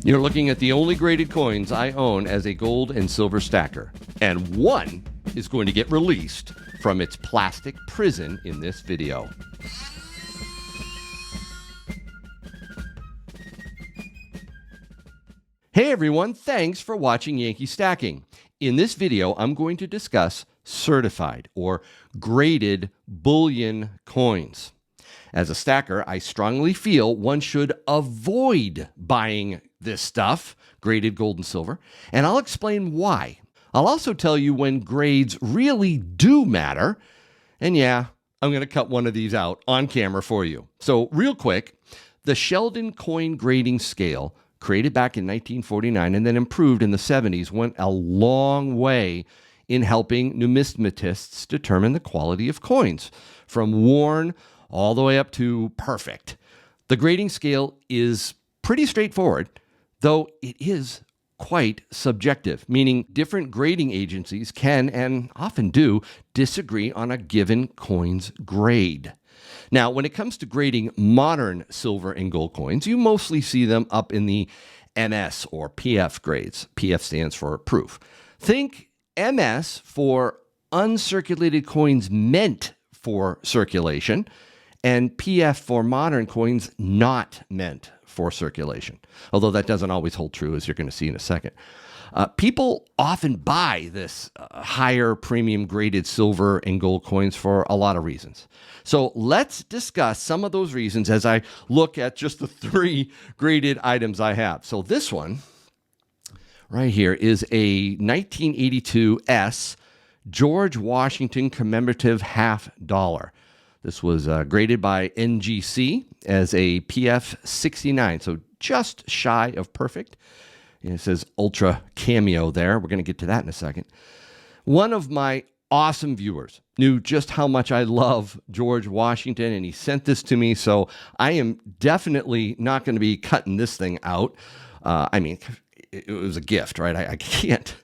You're looking at the only graded coins I own as a gold and silver stacker, and one is going to get released from its plastic prison in this video. Hey everyone, thanks for watching Yankee Stacking. In this video, I'm going to discuss certified or graded bullion coins. As a stacker, I strongly feel one should avoid buying this stuff, graded gold and silver, and I'll explain why. I'll also tell you when grades really do matter, and yeah, I'm going to cut one of these out on camera for you. So real quick, the Sheldon coin grading scale, created back in 1949 and then improved in the 70s, went a long way in helping numismatists determine the quality of coins, from worn all the way up to perfect. The grading scale is pretty straightforward, though it is quite subjective, meaning different grading agencies can, and often do, disagree on a given coin's grade. Now, when it comes to grading modern silver and gold coins, you mostly see them up in the MS or PF grades. PF stands for proof. Think MS for uncirculated coins meant for circulation, and PF for modern coins not meant for circulation, although that doesn't always hold true, as you're going to see in a second. People often buy this higher premium graded silver and gold coins for a lot of reasons. So let's discuss some of those reasons as I look at just the three graded items I have. So this one right here is a 1982 S George Washington commemorative $50. This was graded by NGC as a PF 69, so just shy of perfect. And it says Ultra Cameo there. We're going to get to that in a second. One of my awesome viewers knew just how much I love George Washington, and he sent this to me, so I am definitely not going to be cutting this thing out. I mean, it was a gift, right? I can't.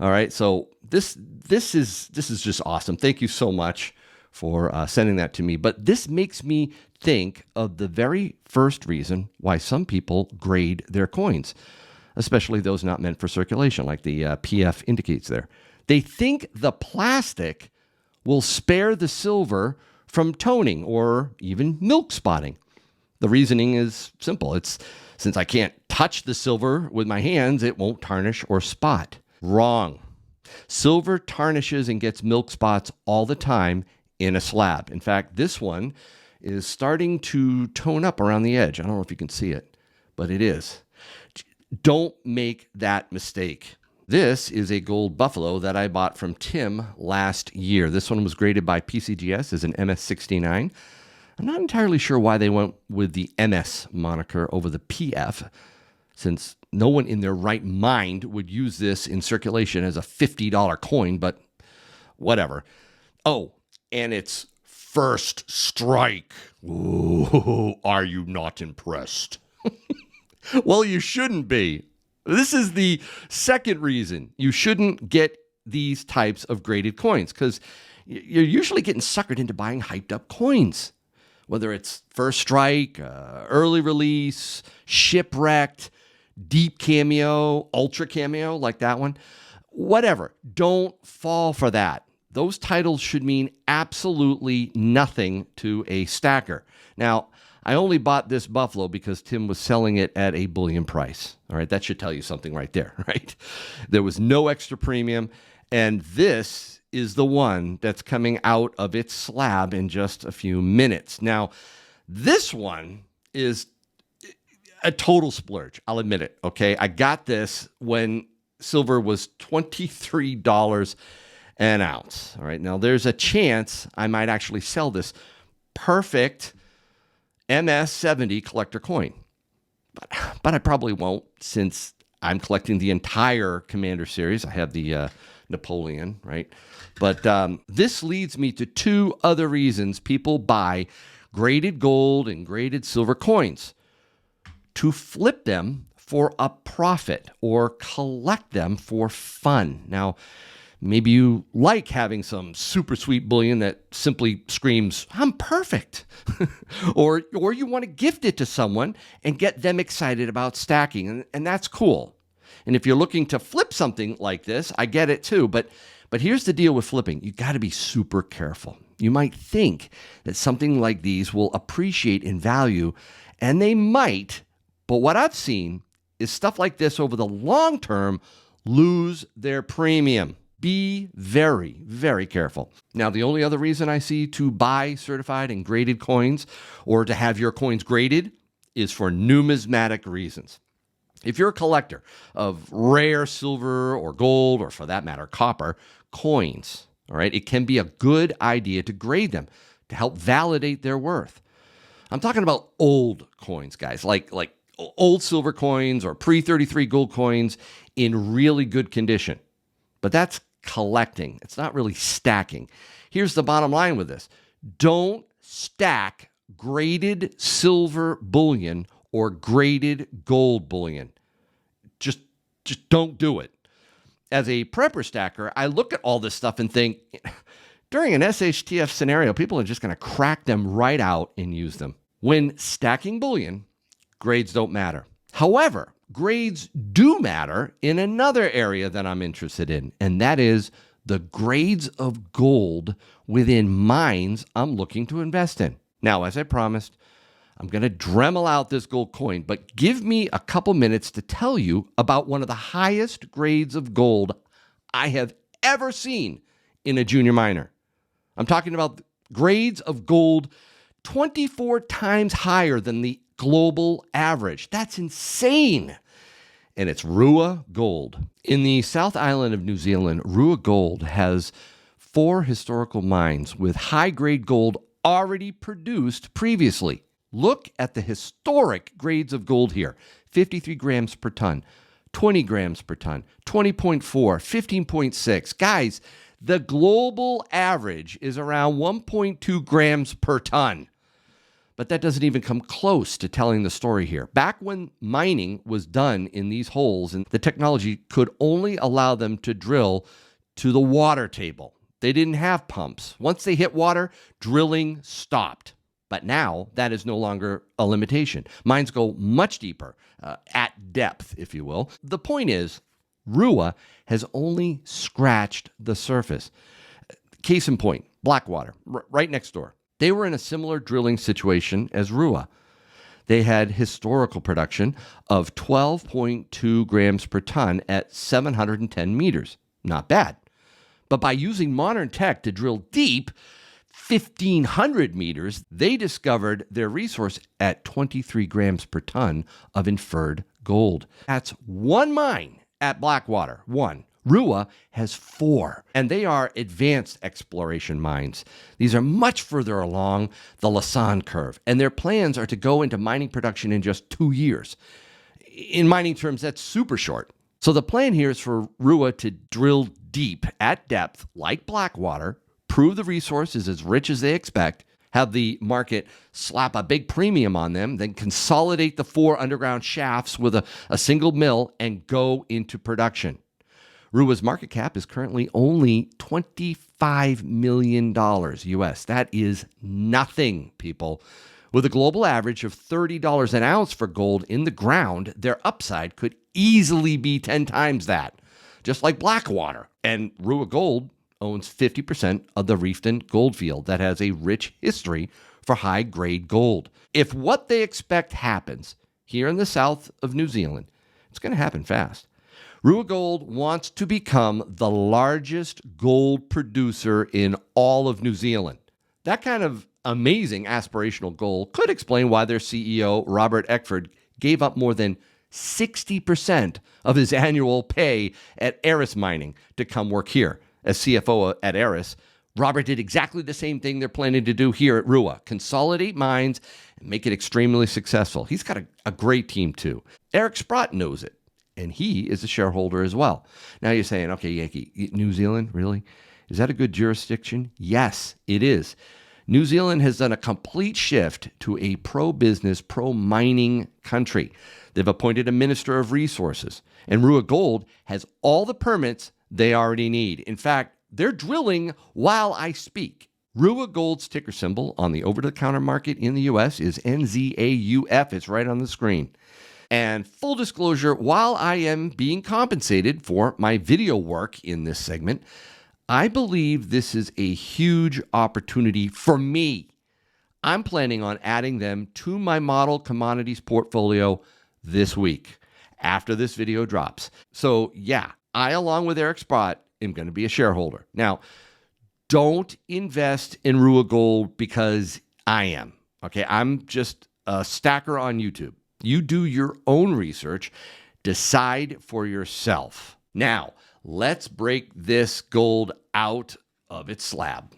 All right, so this is just awesome. Thank you so much for sending that to me. But this makes me think of the very first reason why some people grade their coins, especially those not meant for circulation, like the PF indicates there. They think the plastic will spare the silver from toning or even milk spotting. The reasoning is simple. It's since I can't touch the silver with my hands, it won't tarnish or spot. Wrong. Silver tarnishes and gets milk spots all the time in a slab. In fact, this one is starting to tone up around the edge. I don't know if you can see it, but it is. Don't make that mistake. This is a gold buffalo that I bought from Tim last year. This one was graded by PCGS as an MS69. I'm not entirely sure why they went with the MS moniker over the PF, since no one in their right mind would use this in circulation as a $50 coin, but whatever. Oh, and it's first strike. Ooh, are you not impressed? Well, you shouldn't be. This is the second reason you shouldn't get these types of graded coins, because you're usually getting suckered into buying hyped up coins, whether it's first strike, early release, shipwrecked, deep cameo, ultra cameo, like that one. Whatever. Don't fall for that. Those titles should mean absolutely nothing to a stacker. Now, I only bought this buffalo because Tim was selling it at a bullion price. All right, that should tell you something right there, right? There was no extra premium, and this is the one that's coming out of its slab in just a few minutes. Now, this one is a total splurge. I'll admit it, okay? I got this when silver was $23 an ounce. All right, now there's a chance I might actually sell this perfect MS70 collector coin, but I probably won't, since I'm collecting the entire Commander series. I have the Napoleon, right? But this leads me to two other reasons people buy graded gold and graded silver coins: to flip them for a profit or collect them for fun. Now, Maybe you like having some super sweet bullion that simply screams, "I'm perfect." or you want to gift it to someone and get them excited about stacking, and that's cool. And if you're looking to flip something like this, I get it too, but here's the deal with flipping. You got to be super careful. You might think that something like these will appreciate in value, and they might, but what I've seen is stuff like this over the long term lose their premium. Be very, very careful. Now, the only other reason I see to buy certified and graded coins or to have your coins graded is for numismatic reasons. If you're a collector of rare silver or gold, or for that matter, copper coins, all right, it can be a good idea to grade them to help validate their worth. I'm talking about old coins, guys, like old silver coins or pre-33 gold coins in really good condition. But that's collecting. It's not really stacking. Here's the bottom line with this. Don't stack graded silver bullion or graded gold bullion. Just don't do it. As a prepper stacker, I look at all this stuff and think, during an SHTF scenario, people are just going to crack them right out and use them. When stacking bullion, grades don't matter. However, grades do matter in another area that I'm interested in, and that is the grades of gold within mines I'm looking to invest in. Now, as I promised, I'm going to Dremel out this gold coin, but give me a couple minutes to tell you about one of the highest grades of gold I have ever seen in a junior miner. I'm talking about grades of gold 24 times higher than the global average. That's insane. And it's Rua Gold. In the South Island of New Zealand, Rua Gold has 4 historical mines with high-grade gold already produced previously. Look at the historic grades of gold here. 53 grams per ton, 20 grams per ton, 20.4, 15.6. Guys, the global average is around 1.2 grams per ton. But that doesn't even come close to telling the story here. Back when mining was done in these holes, and the technology could only allow them to drill to the water table. They didn't have pumps. Once they hit water, drilling stopped. But now that is no longer a limitation. Mines go much deeper, at depth, if you will. The point is, Rua has only scratched the surface. Case in point, Blackwater, right next door. They were in a similar drilling situation as Rua. They had historical production of 12.2 grams per ton at 710 meters. Not bad. But by using modern tech to drill deep, 1,500 meters, they discovered their resource at 23 grams per ton of inferred gold. That's one mine at Blackwater, one. Rua has 4, and they are advanced exploration mines. These are much further along the Lassonde curve, and their plans are to go into mining production in just 2 years. In mining terms, that's super short. So the plan here is for Rua to drill deep at depth like Blackwater, prove the resource is as rich as they expect, have the market slap a big premium on them, then consolidate the 4 underground shafts with a single mill and go into production. Rua's market cap is currently only $25 million US. That is nothing, people. With a global average of $30 an ounce for gold in the ground, their upside could easily be 10 times that, just like Blackwater. And Rua Gold owns 50% of the Reefton goldfield that has a rich history for high-grade gold. If what they expect happens here in the south of New Zealand, it's going to happen fast. Rua Gold wants to become the largest gold producer in all of New Zealand. That kind of amazing aspirational goal could explain why their CEO, Robert Eckford, gave up more than 60% of his annual pay at Aris Mining to come work here. As CFO at Aris, Robert did exactly the same thing they're planning to do here at Rua, consolidate mines and make it extremely successful. He's got a great team too. Eric Sprott knows it, and he is a shareholder as well. Now you're saying, okay, Yankee, New Zealand, really? Is that a good jurisdiction? Yes, it is. New Zealand has done a complete shift to a pro-business, pro-mining country. They've appointed a minister of resources, and Rua Gold has all the permits they already need. In fact, they're drilling while I speak. Rua Gold's ticker symbol on the over-the-counter market in the US is NZAUF. It's right on the screen. And full disclosure, while I am being compensated for my video work in this segment, I believe this is a huge opportunity for me. I'm planning on adding them to my model commodities portfolio this week after this video drops. So yeah, I, along with Eric Sprott, am going to be a shareholder. Now, don't invest in Rua Gold because I am. Okay, I'm just a stacker on YouTube. You do your own research, decide for yourself. Now, let's break this gold out of its slab.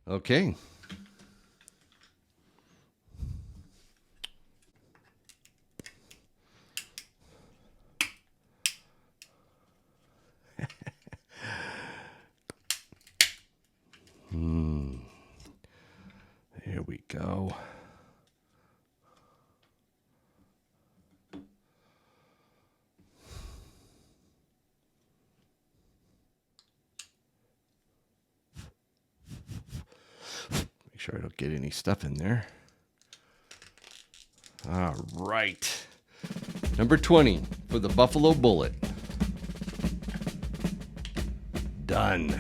Okay. There we go. Make sure I don't get any stuff in there. All right. Number 20 for the Buffalo Bullet. Done.